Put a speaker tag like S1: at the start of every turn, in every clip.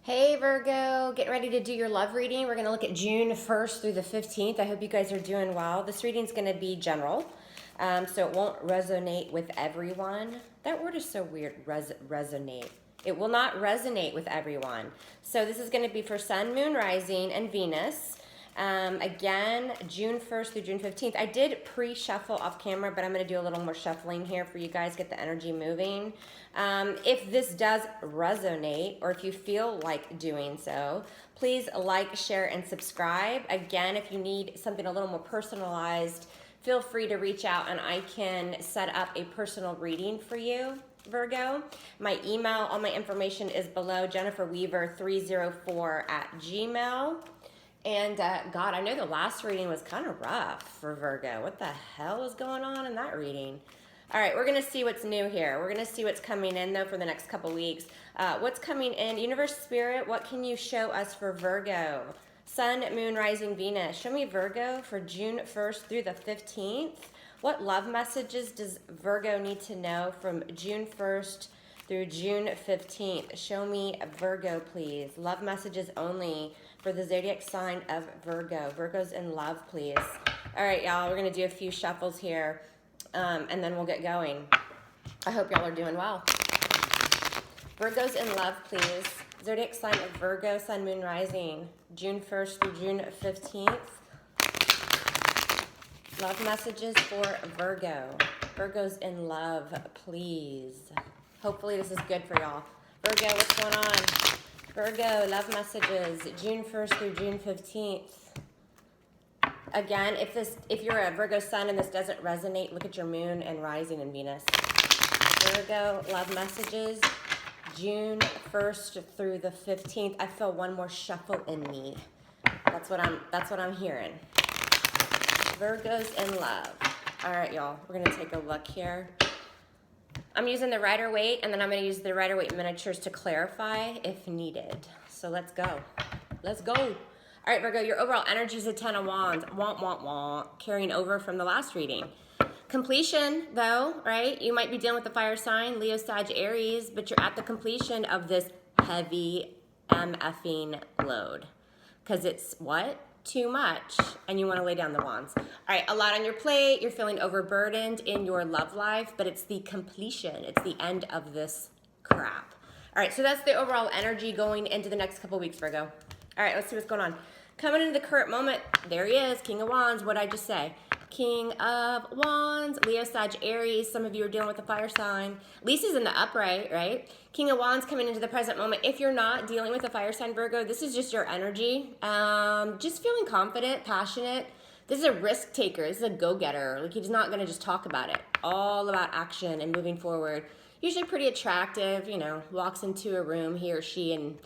S1: Hey Virgo, getting ready to do your love reading. We're going to look at June 1st through the 15th. I hope you guys are doing well. This reading is going to be general, so it won't resonate with everyone. That word is so weird, resonate. It will not resonate with everyone. So this is going to be for Sun, Moon, Rising, and Venus. Again, June 1st through June 15th. I did pre-shuffle off camera, but I'm going to do a little more shuffling here for you guys, get the energy moving. If this does resonate, or if you feel like doing so, please like, share, and subscribe. Again, if you need something a little more personalized, feel free to reach out and I can set up a personal reading for you, Virgo. My email, all my information is below, jenniferweaver304@gmail. And God, I know the last reading was kind of rough for Virgo. What the hell is going on in that reading? All right, we're going to see what's new here. We're going to see what's coming in, though, for the next couple weeks. What's coming in? Universe Spirit, what can you show us for Virgo? Sun, Moon, Rising, Venus. Show me Virgo for June 1st through the 15th. What love messages does Virgo need to know from June 1st through June 15th? Show me Virgo, please. Love messages only for the zodiac sign of Virgo. Virgo's in love, please. All right, y'all, we're going to do a few shuffles here, and then we'll get going. I hope y'all are doing well. Virgo's in love, please. Zodiac sign of Virgo, Sun, Moon, Rising, June 1st through June 15th. Love messages for Virgo. Virgo's in love, please. Hopefully this is good for y'all. Virgo, what's going on? Virgo, love messages, June 1st through June 15th. Again, if you're a Virgo sun and this doesn't resonate, look at your moon and rising in Venus. Virgo, love messages, June 1st through the 15th. I feel one more shuffle in me. That's what I'm hearing. Virgo's in love. All right, y'all, we're gonna take a look here. I'm using the Rider-Waite, and then I'm going to use the Rider-Waite miniatures to clarify if needed. So let's go. Let's go. All right, Virgo, your overall energy is a 10 of Wands. Womp, womp, womp. Carrying over from the last reading. Completion, though, right? You might be dealing with the fire sign, Leo, Sag, Aries, but you're at the completion of this heavy MFing load. Because it's what? Too much, and you want to lay down the wands. All right, a lot on your plate. You're feeling overburdened in your love life, but it's the completion. It's the end of this crap. All right, so that's the overall energy going into the next couple weeks, Virgo. All right, let's see what's going on. Coming into the current moment, there he is, King of Wands. What did I just say? King of Wands, Leo, Sag, Aries. Some of you are dealing with the fire sign. Lisa's in the upright, right? King of Wands coming into the present moment. If you're not dealing with a fire sign, Virgo, this is just your energy. Just feeling confident, passionate. This is a risk taker. This is a go-getter. Like, he's not going to just talk about it. All about action and moving forward. Usually pretty attractive, you know, walks into a room, he or she, and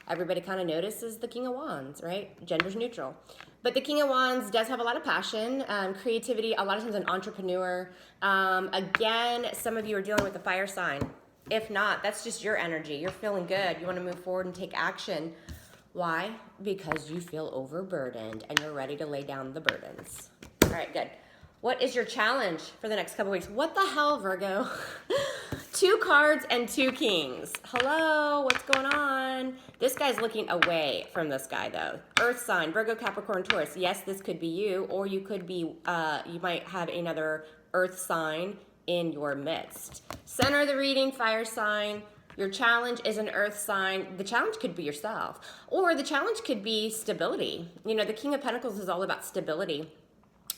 S1: everybody kind of notices the King of Wands, right? Gender's neutral. But the King of Wands does have a lot of passion, creativity, a lot of times an entrepreneur. Again, some of you are dealing with the fire sign. If not, that's just your energy. You're feeling good. You want to move forward and take action. Why? Because you feel overburdened and you're ready to lay down the burdens. All right, good. What is your challenge for the next couple weeks? What the hell, Virgo? 2 cards and 2 kings. Hello, what's going on? This guy's looking away from this guy, though. Earth sign, Virgo, Capricorn, Taurus. Yes, this could be you, or you could be, you might have another earth sign in your midst. Center of the reading, fire sign. Your challenge is an earth sign. The challenge could be yourself, or the challenge could be stability. You know, the King of Pentacles is all about stability.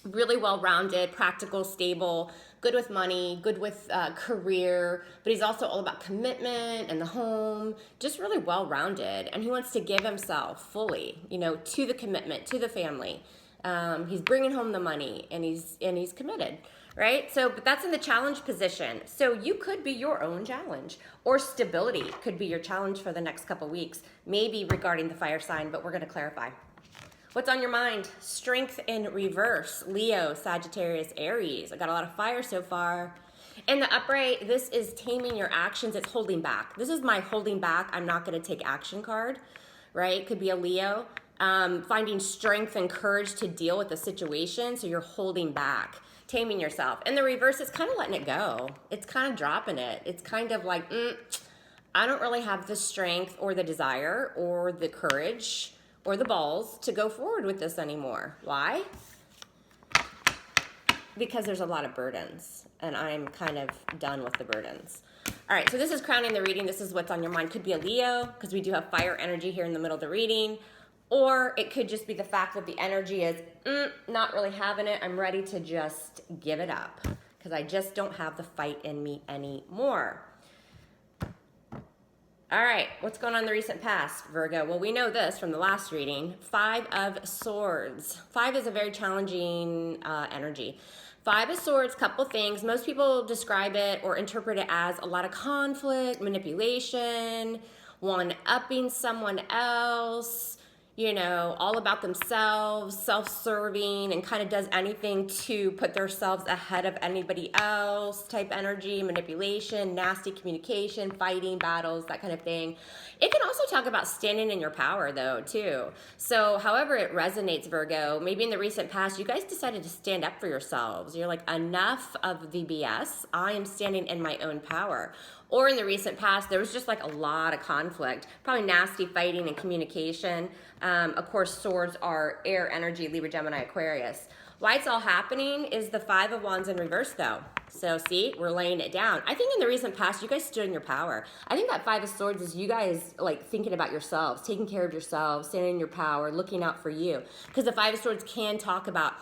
S1: Really well-rounded, practical, stable, good with money, good with career, but he's also all about commitment and the home, just really well-rounded. And he wants to give himself fully, you know, to the commitment, to the family. He's bringing home the money, and he's committed, right? So, but that's in the challenge position. So you could be your own challenge, or stability could be your challenge for the next couple weeks, maybe regarding the fire sign, but we're going to clarify. What's on your mind? Strength in reverse. Leo, Sagittarius, Aries. I got a lot of fire so far. In the upright, this is taming your actions. It's holding back. This is my holding back, I'm not going to take action card, right? Could be a Leo. Finding strength and courage to deal with the situation, so you're holding back. Taming yourself. In the reverse, it's kind of letting it go. It's kind of dropping it. It's kind of like, I don't really have the strength or the desire or the courage or the balls to go forward with this anymore. Why? Because there's a lot of burdens, and I'm kind of done with the burdens. All right, so this is crowning the reading. This is what's on your mind. Could be a Leo, because we do have fire energy here in the middle of the reading. Or it could just be the fact that the energy is, not really having it. I'm ready to just give it up, because I just don't have the fight in me anymore. All right, what's going on in the recent past, Virgo? Well, we know this from the last reading. 5 of Swords. 5 is a very challenging energy. 5 of Swords, couple things. Most people describe it or interpret it as a lot of conflict, manipulation, one-upping someone else, you know, all about themselves, self-serving, and kind of does anything to put themselves ahead of anybody else type energy, manipulation, nasty communication, fighting, battles, that kind of thing. It can also talk about standing in your power, though, too. So however it resonates, Virgo, maybe in the recent past, you guys decided to stand up for yourselves. You're like, enough of the BS. I am standing in my own power. Or in the recent past, there was just like a lot of conflict, probably nasty fighting and communication. Of course, swords are air energy, Libra, Gemini, Aquarius. Why it's all happening is the 5 of Wands in reverse, though. So see, we're laying it down. I think in the recent past, you guys stood in your power. I think that 5 of Swords is you guys like thinking about yourselves, taking care of yourselves, standing in your power, looking out for you. Because the 5 of Swords can talk about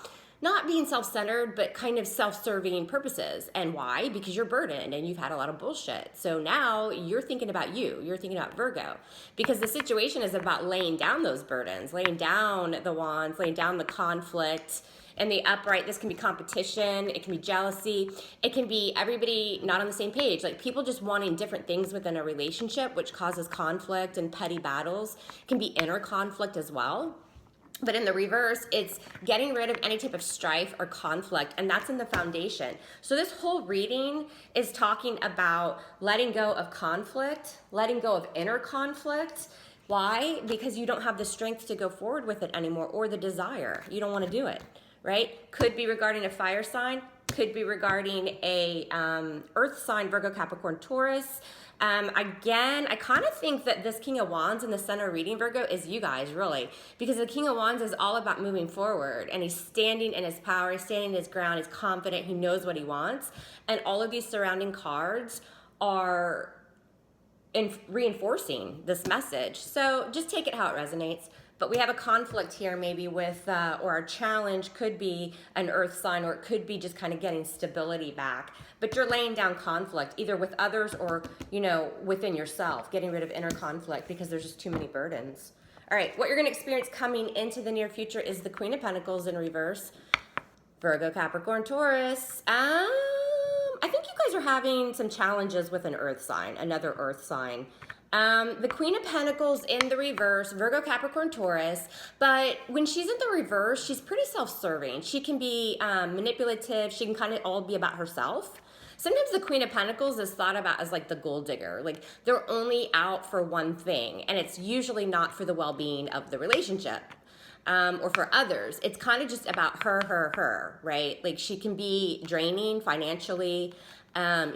S1: not being self-centered, but kind of self-serving purposes. And why? Because you're burdened and you've had a lot of bullshit. So now you're thinking about you. You're thinking about Virgo. Because the situation is about laying down those burdens, laying down the wands, laying down the conflict. And the upright, this can be competition, it can be jealousy, it can be everybody not on the same page. Like people just wanting different things within a relationship, which causes conflict and petty battles. It can be inner conflict as well. But in the reverse, it's getting rid of any type of strife or conflict, and that's in the foundation. So this whole reading is talking about letting go of conflict, letting go of inner conflict. Why? Because you don't have the strength to go forward with it anymore, or the desire. You don't want to do it, right? Could be regarding a fire sign, could be regarding a earth sign, Virgo, Capricorn, Taurus. Again, I kind of think that this King of Wands in the center reading, Virgo, is you guys, really. Because the King of Wands is all about moving forward. And he's standing in his power, he's standing his ground, he's confident, he knows what he wants. And all of these surrounding cards are reinforcing this message. So just take it how it resonates. But we have a conflict here maybe with, or our challenge could be an earth sign, or it could be just kind of getting stability back. But you're laying down conflict, either with others or, you know, within yourself, getting rid of inner conflict because there's just too many burdens. All right, what you're going to experience coming into the near future is the Queen of Pentacles in reverse. Virgo, Capricorn, Taurus. I think you guys are having some challenges with an earth sign, another earth sign. The Queen of Pentacles in the reverse, Virgo, Capricorn, Taurus, but when she's in the reverse, she's pretty self-serving. She can be manipulative. She can kind of all be about herself. Sometimes the Queen of Pentacles is thought about as like the gold digger. Like they're only out for one thing, and it's usually not for the well-being of the relationship. Or for others. It's kind of just about her, right? Like she can be draining financially.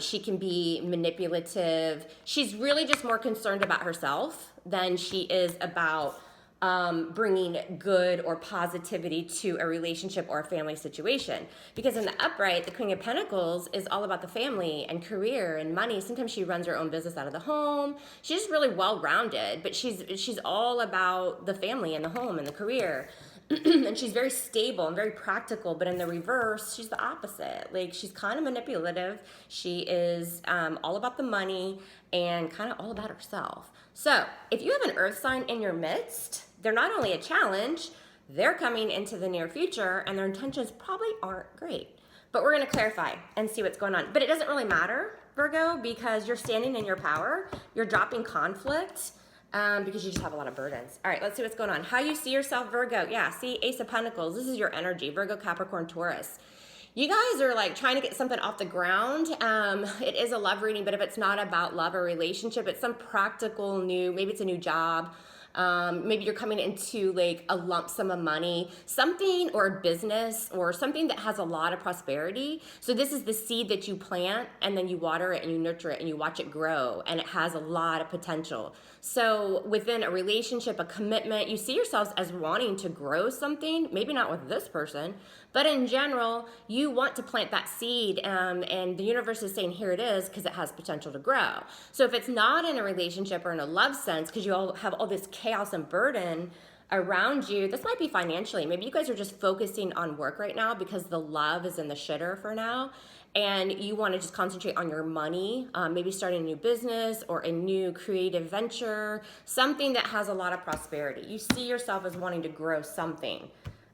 S1: She can be manipulative. She's really just more concerned about herself than she is about bringing good or positivity to a relationship or a family situation. Because in the upright, the Queen of Pentacles is all about the family and career and money. Sometimes she runs her own business out of the home. She's just really well-rounded, but she's all about the family and the home and the career. And she's very stable and very practical, but in the reverse, she's the opposite. Like she's kind of manipulative. She is all about the money and kind of all about herself. So if you have an earth sign in your midst, they're not only a challenge, they're coming into the near future and their intentions probably aren't great. But we're going to clarify and see what's going on. But it doesn't really matter, Virgo, because you're standing in your power. You're dropping conflict. Because you just have a lot of burdens. All right, let's see what's going on. How you see yourself, Virgo. Yeah, see, Ace of Pentacles. This is your energy, Virgo, Capricorn, Taurus. You guys are like trying to get something off the ground. It is a love reading, but if it's not about love or relationship, it's some practical new, maybe it's a new job. Maybe you're coming into like a lump sum of money, something, or a business or something that has a lot of prosperity. So this is the seed that you plant and then you water it and you nurture it and you watch it grow, and it has a lot of potential. So within a relationship, a commitment, you see yourselves as wanting to grow something, maybe not with this person, but in general, you want to plant that seed, and the universe is saying, here it is, because it has potential to grow. So if it's not in a relationship or in a love sense, because you all have all this chaos and burden around you, this might be financially. Maybe you guys are just focusing on work right now because the love is in the shitter for now, and you want to just concentrate on your money, maybe starting a new business or a new creative venture, something that has a lot of prosperity. You see yourself as wanting to grow something.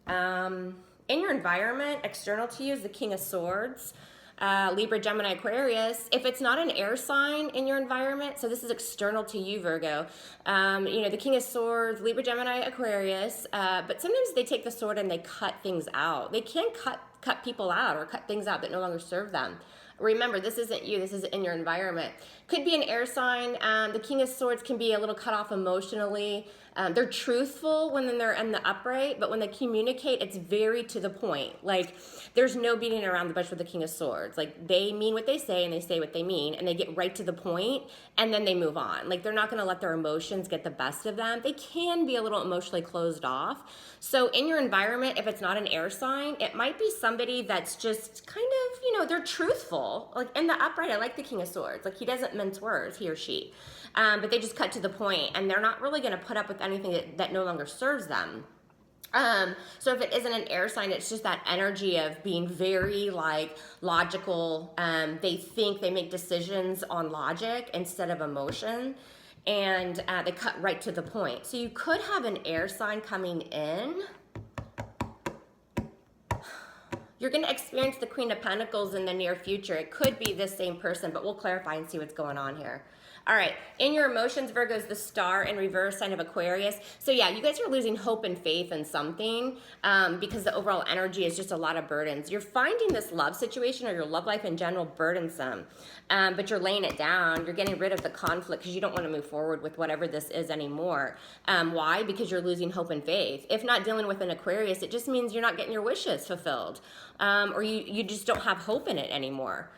S1: In your environment, external to you is the King of Swords, Libra, Gemini, Aquarius. If it's not an air sign in your environment, so this is external to you, Virgo, the King of Swords, Libra, Gemini, Aquarius, but sometimes they take the sword and they cut things out. They can cut people out or cut things out that no longer serve them. Remember, this isn't you, this is in your environment. Could be an air sign. The King of Swords can be a little cut off emotionally. They're truthful when they're in the upright, but when they communicate, it's very to the point. Like, there's no beating around the bush with the King of Swords. Like, they mean what they say and they say what they mean, and they get right to the point, and then they move on. Like, they're not going to let their emotions get the best of them. They can be a little emotionally closed off. So in your environment, if it's not an air sign, it might be somebody that's just kind of, they're truthful. Like, in the upright, I like the King of Swords. Like, he doesn't mince words, he or she. But they just cut to the point, and they're not really going to put up with anything that no longer serves them. So if it isn't an air sign, it's just that energy of being very like logical. They make decisions on logic instead of emotion, and they cut right to the point. So you could have an air sign coming in. You're going to experience the Queen of Pentacles in the near future. It could be this same person, but we'll clarify and see what's going on here. All right, in your emotions, Virgo is the Star in reverse, sign of Aquarius. So yeah, you guys are losing hope and faith in something because the overall energy is just a lot of burdens. You're finding this love situation or your love life in general burdensome, but you're laying it down. You're getting rid of the conflict because you don't want to move forward with whatever this is anymore. Why? Because you're losing hope and faith. If not dealing with an Aquarius, it just means you're not getting your wishes fulfilled, or you just don't have hope in it anymore.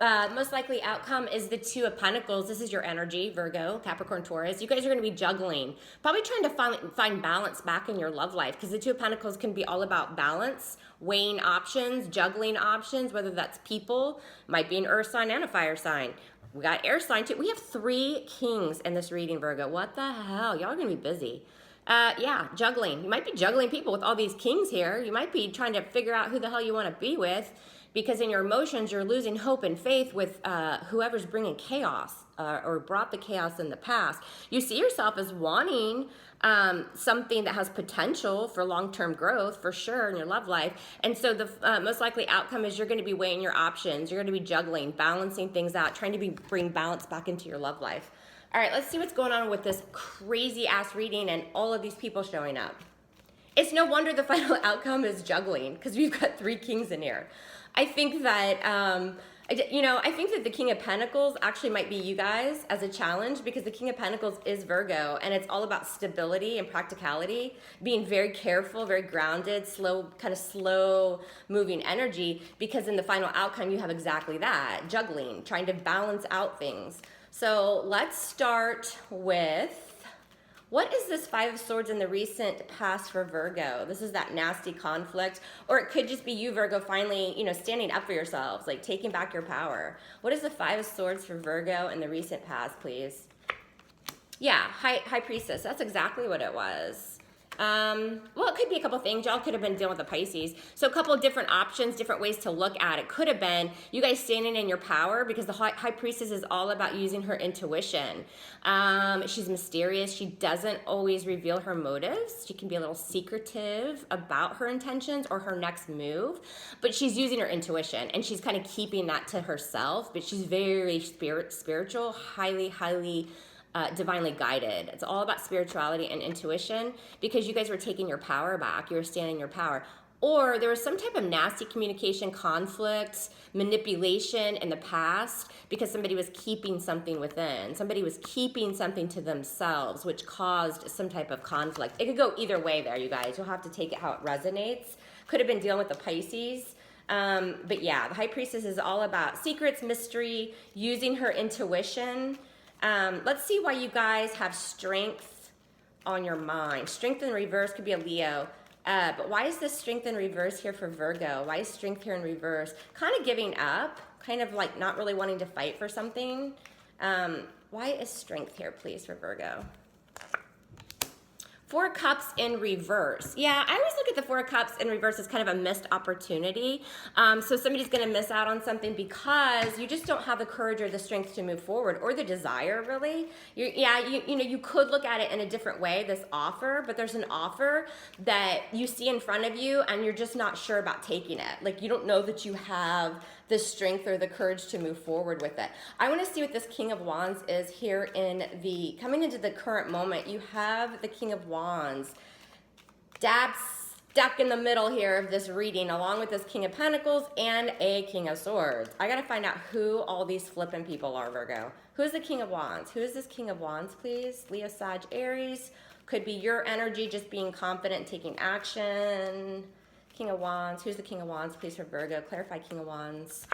S1: Most likely outcome is the Two of Pentacles. This is your energy, Virgo, Capricorn, Taurus. You guys are going to be juggling, probably trying to find balance back in your love life, because the Two of Pentacles can be all about balance, weighing options, juggling options, whether that's people, might be an earth sign and a fire sign. We got air sign too. We have 3 kings in this reading, Virgo. What the hell? Y'all are going to be busy. Yeah, juggling. You might be juggling people with all these kings here. You might be trying to figure out who the hell you want to be with, because in your emotions, you're losing hope and faith with whoever's bringing chaos or brought the chaos in the past. You see yourself as wanting something that has potential for long-term growth, for sure, in your love life. And so the most likely outcome is you're going to be weighing your options. You're going to be juggling, balancing things out, trying to bring balance back into your love life. All right, let's see what's going on with this crazy-ass reading and all of these people showing up. It's no wonder the final outcome is juggling, because we've got 3 kings in here. I think that, I think that the King of Pentacles actually might be you guys as a challenge, because the King of Pentacles is Virgo, and it's all about stability and practicality, being very careful, very grounded, slow moving energy, because in the final outcome, you have exactly that, juggling, trying to balance out things. So let's start with, what is this 5 of Swords in the recent past for Virgo? This is that nasty conflict. Or it could just be you, Virgo, finally, standing up for yourselves, like taking back your power. What is the 5 of Swords for Virgo in the recent past, please? Yeah, High Priestess. That's exactly what it was. Well, it could be a couple things. Y'all could have been dealing with the Pisces. So a couple of different options, different ways to look at it. Could have been you guys standing in your power, because the High Priestess is all about using her intuition. She's mysterious. She doesn't always reveal her motives. She can be a little secretive about her intentions or her next move, but she's using her intuition, and she's kind of keeping that to herself, but she's very spiritual, highly divinely guided. It's all about spirituality and intuition, because you guys were taking your power back. You were standing in your power. or there was some type of nasty communication, conflict, manipulation in the past because somebody was keeping something within. Somebody was keeping something to themselves, which caused some type of conflict. It could go either way there, you guys. You'll have to take it how it resonates. Could have been dealing with the Pisces. But yeah, the High Priestess is all about secrets, mystery, using her intuition. Let's see why you guys have strength on your mind. Strength in reverse could be a Leo. But why is this strength in reverse here for Virgo? Why is strength here in reverse? Kind of giving up, kind of like not really wanting to fight for something. Why is strength here, please, for Virgo? Four of Cups in reverse. Yeah, I always look at the Four of Cups in reverse as kind of a missed opportunity. So somebody's going to miss out on something because you just don't have the courage or the strength to move forward, or the desire, really. You could look at it in a different way, this offer, but there's an offer that you see in front of you and you're just not sure about taking it. Like, you don't know that you have the strength or the courage to move forward with it. I want to see what this King of Wands is here in the, coming into the current moment. You have the King of Wands stuck in the middle here of this reading, along with this King of Pentacles and a King of Swords. I got to find out who all these flippin' people are, Virgo. Who's the King of Wands? Who is this King of Wands, please? Leo, Sag, Aries. Could be your energy, just being confident, taking action. King of Wands. Who's the King of Wands, please, for Virgo? Clarify King of Wands.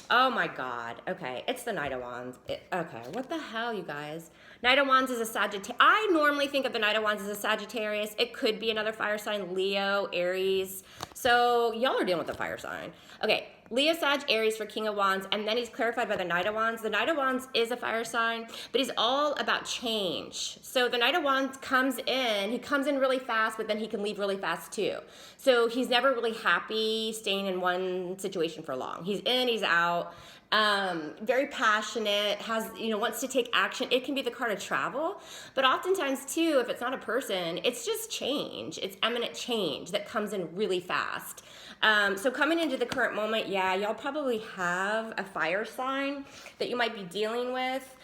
S1: Oh my God. Okay, it's the Knight of Wands. Okay, what the hell, you guys? Knight of Wands is a Sagittarius. I normally think of the Knight of Wands as a Sagittarius. It could be another fire sign, Leo, Aries. So y'all are dealing with a fire sign. Okay, Leo, Sag, Aries for King of Wands, and then he's clarified by the Knight of Wands. The Knight of Wands is a fire sign, but he's all about change. So the Knight of Wands comes in, he comes in really fast, but then he can leave really fast too. So he's never really happy staying in one situation for long. He's in, he's out. Very passionate, wants to take action. It can be the card of travel, but oftentimes too, if it's not a person, it's just change. It's imminent change that comes in really fast. So coming into the current moment, yeah, y'all probably have a fire sign that you might be dealing with.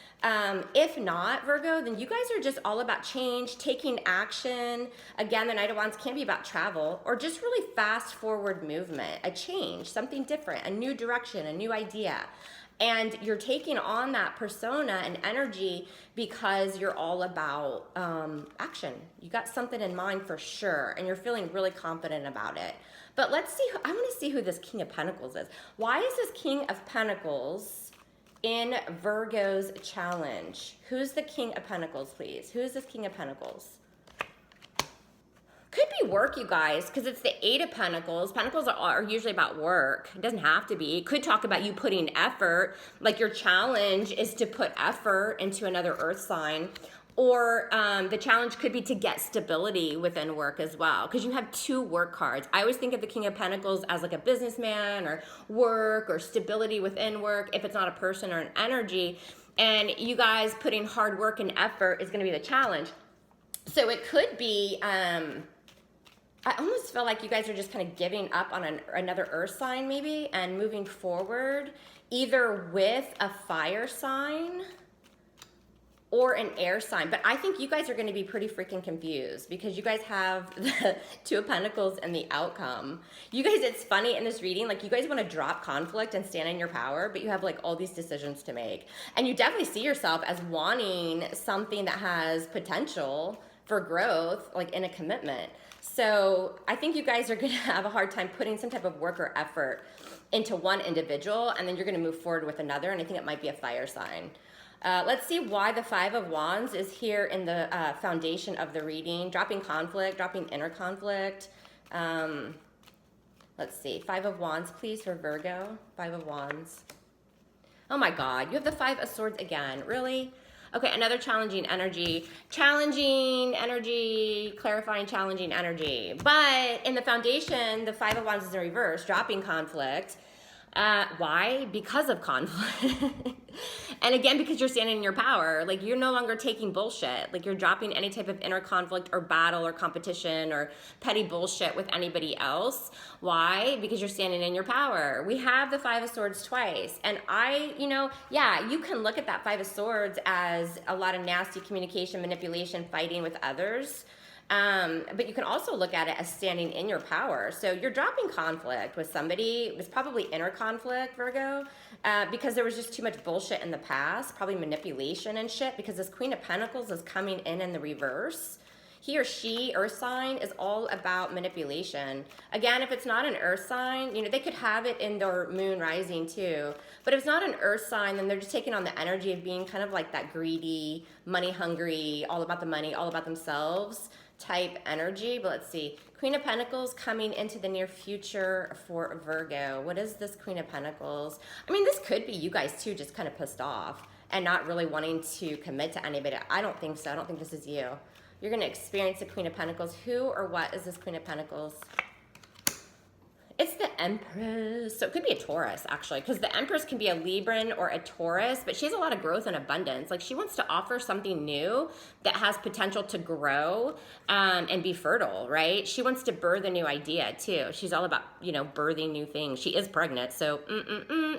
S1: If not, Virgo, then you guys are just all about change, taking action. Again, the Knight of Wands can be about travel or just really fast forward movement, a change, something different, a new direction, a new idea. And you're taking on that persona and energy because you're all about action. You got something in mind for sure, and you're feeling really confident about it. But let's see, I want to see who this King of Pentacles is. Why is this King of Pentacles in Virgo's challenge? Who's the King of Pentacles, please? Who is this King of Pentacles? Could be work, you guys, because it's the Eight of Pentacles. Pentacles are usually about work. It doesn't have to be. It could talk about you putting effort, like your challenge is to put effort into another earth sign. Or the challenge could be to get stability within work as well, because you have two work cards. I always think of the King of Pentacles as like a businessman or work or stability within work, if it's not a person or an energy. And you guys putting hard work and effort is going to be the challenge. So it could be, I almost feel like you guys are just kind of giving up on another earth sign maybe and moving forward either with a fire sign or an air sign. But I think you guys are going to be pretty freaking confused because you guys have the Two of Pentacles and the outcome. You guys, it's funny in this reading, like you guys want to drop conflict and stand in your power, but you have like all these decisions to make. And you definitely see yourself as wanting something that has potential for growth, like in a commitment. So I think you guys are going to have a hard time putting some type of work or effort into one individual, and then you're going to move forward with another, and I think it might be a fire sign. Let's see why the Five of Wands is here in the foundation of the reading. Dropping conflict, dropping inner conflict. Let's see. Five of Wands, please, for Virgo. Five of Wands. Oh my God, you have the Five of Swords again. Really? Okay, another challenging energy. Challenging energy, clarifying challenging energy. But in the foundation, the Five of Wands is in reverse, dropping conflict. Why? Because of conflict. And again, because you're standing in your power. Like, you're no longer taking bullshit. Like, you're dropping any type of inner conflict or battle or competition or petty bullshit with anybody else. Why? Because you're standing in your power. We have the Five of Swords twice. And yeah, you can look at that Five of Swords as a lot of nasty communication, manipulation, fighting with others. But you can also look at it as standing in your power. So you're dropping conflict with somebody. It was probably inner conflict, Virgo, because there was just too much bullshit in the past, probably manipulation and shit, because this Queen of Pentacles is coming in the reverse. He or she, earth sign, is all about manipulation. Again, if it's not an earth sign, you know, they could have it in their moon rising too. But if it's not an earth sign, then they're just taking on the energy of being kind of like that greedy, money hungry, all about the money, all about themselves type energy. But let's see. Queen of Pentacles coming into the near future for Virgo. What is this Queen of Pentacles? I mean, this could be you guys too, just kind of pissed off and not really wanting to commit to anybody. I don't think so. I don't think this is you. You're going to experience the Queen of Pentacles. Who or what is this Queen of Pentacles? It's the Empress. So it could be a Taurus, actually, because the Empress can be a Libran or a Taurus, but she has a lot of growth and abundance. Like, she wants to offer something new that has potential to grow and be fertile, right? She wants to birth a new idea, too. She's all about, you know, birthing new things. She is pregnant, so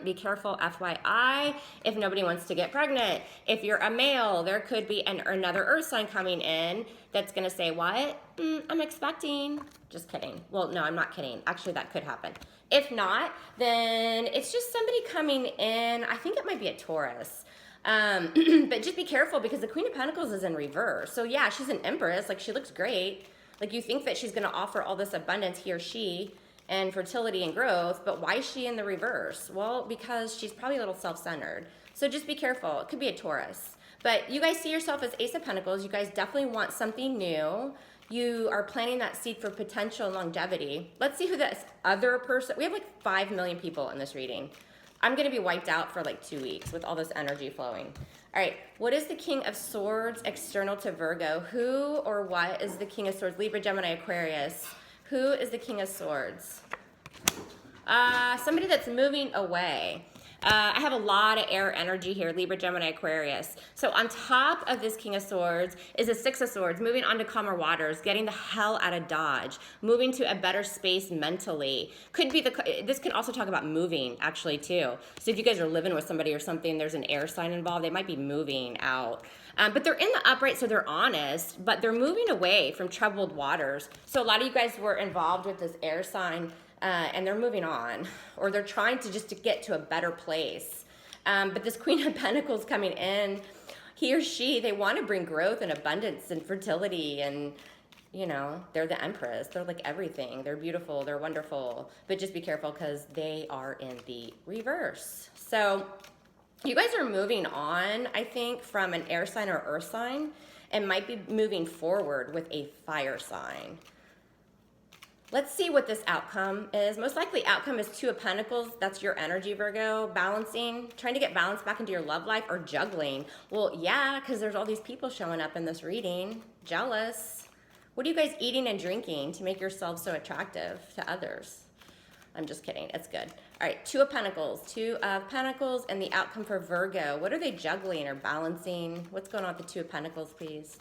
S1: be careful, FYI, if nobody wants to get pregnant. If you're a male, there could be another earth sign coming in that's going to say, what? I'm expecting. Just kidding. Well, no, I'm not kidding. Actually, that could happen. If not, then it's just somebody coming in. I think it might be a Taurus. But just be careful because the Queen of Pentacles is in reverse. So yeah, she's an Empress. Like, she looks great. Like, you think that she's going to offer all this abundance, he or she, and fertility and growth. But why is she in the reverse? Well, because she's probably a little self-centered. So just be careful. It could be a Taurus. But you guys see yourself as Ace of Pentacles. You guys definitely want something new. You are planting that seed for potential and longevity. Let's see who this other person, we have like 5 million people in this reading. I'm going to be wiped out for like 2 weeks with all this energy flowing. All right, what is the King of Swords external to Virgo? Who or what is the King of Swords? Libra, Gemini, Aquarius. Who is the King of Swords? Somebody that's moving away. I have a lot of air energy here, Libra, Gemini, Aquarius. So on top of this King of Swords is a Six of Swords, moving on to calmer waters, getting the hell out of Dodge, moving to a better space mentally. Could be this can also talk about moving, actually, too. So if you guys are living with somebody or something, there's an air sign involved, they might be moving out. But they're in the upright, so they're honest, but they're moving away from troubled waters. So a lot of you guys were involved with this air sign, and they're moving on, or they're trying to get to a better place. But this Queen of Pentacles coming in, he or she, they want to bring growth and abundance and fertility, and, you know, they're the Empress. They're like everything. They're beautiful. They're wonderful. But just be careful because they are in the reverse. So you guys are moving on, I think, from an air sign or earth sign, and might be moving forward with a fire sign. Let's see what this outcome is. Most likely outcome is Two of Pentacles. That's your energy, Virgo. Balancing, trying to get balance back into your love life, or juggling. Well, yeah, because there's all these people showing up in this reading. Jealous. What are you guys eating and drinking to make yourselves so attractive to others? I'm just kidding. It's good. All right, Two of Pentacles. Two of Pentacles, and the outcome for Virgo. What are they juggling or balancing? What's going on with the Two of Pentacles, please?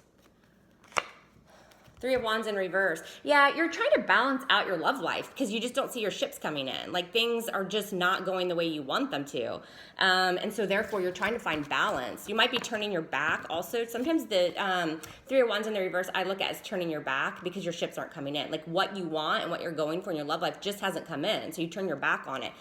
S1: Three of Wands in reverse. Yeah, you're trying to balance out your love life because you just don't see your ships coming in. Like, things are just not going the way you want them to. And so therefore you're trying to find balance. You might be turning your back also. Sometimes the Three of Wands in the reverse I look at as turning your back because your ships aren't coming in. Like, what you want and what you're going for in your love life just hasn't come in. So you turn your back on it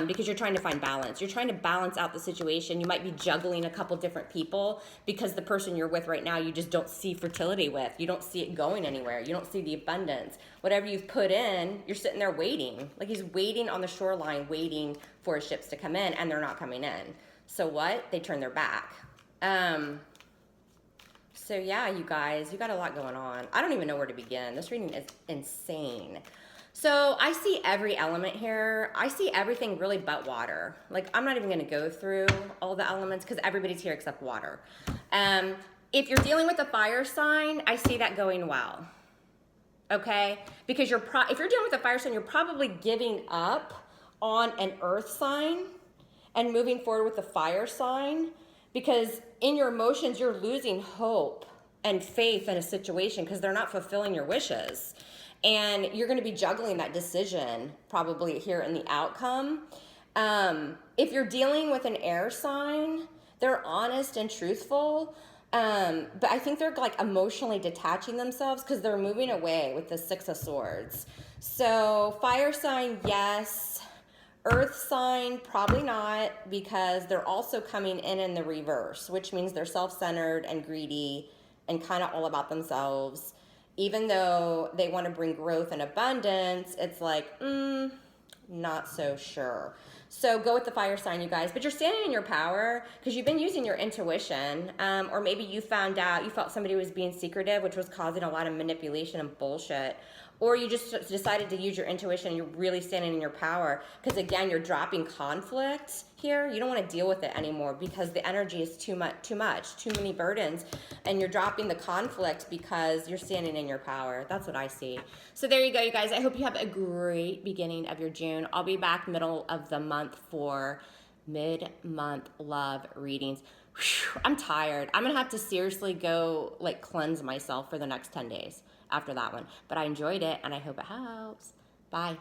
S1: because you're trying to find balance. You're trying to balance out the situation. You might be juggling a couple different people because the person you're with right now you just don't see fertility with. You don't see it going anywhere. You don't see the abundance. Whatever you've put in, you're sitting there waiting. Like, he's waiting on the shoreline, waiting for his ships to come in, and they're not coming in. So what? They turn their back. So yeah, you guys, you got a lot going on. I don't even know where to begin. This reading is insane. So I see every element here. I see everything really but water. Like, I'm not even going to go through all the elements because everybody's here except water. If you're dealing with a fire sign, I see that going well, okay? Because if you're dealing with a fire sign, you're probably giving up on an earth sign and moving forward with the fire sign because in your emotions, you're losing hope and faith in a situation because they're not fulfilling your wishes. And you're going to be juggling that decision probably here in the outcome. If you're dealing with an air sign, they're honest and truthful, But I think they're like emotionally detaching themselves because they're moving away with the Six of Swords. So fire sign, yes. Earth sign, probably not, because they're also coming in the reverse, which means they're self-centered and greedy and kind of all about themselves. Even though they want to bring growth and abundance, it's like, not so sure. So go with the fire sign, you guys. But you're standing in your power because you've been using your intuition. Or maybe you found out, you felt somebody was being secretive, which was causing a lot of manipulation and bullshit. Or you just decided to use your intuition and you're really standing in your power. Because again, you're dropping conflict here. You don't want to deal with it anymore because the energy is too many burdens. And you're dropping the conflict because you're standing in your power. That's what I see. So there you go, you guys. I hope you have a great beginning of your June. I'll be back middle of the month for mid-month love readings. Whew, I'm tired. I'm going to have to seriously go like cleanse myself for the next 10 days after that one. But I enjoyed it and I hope it helps. Bye.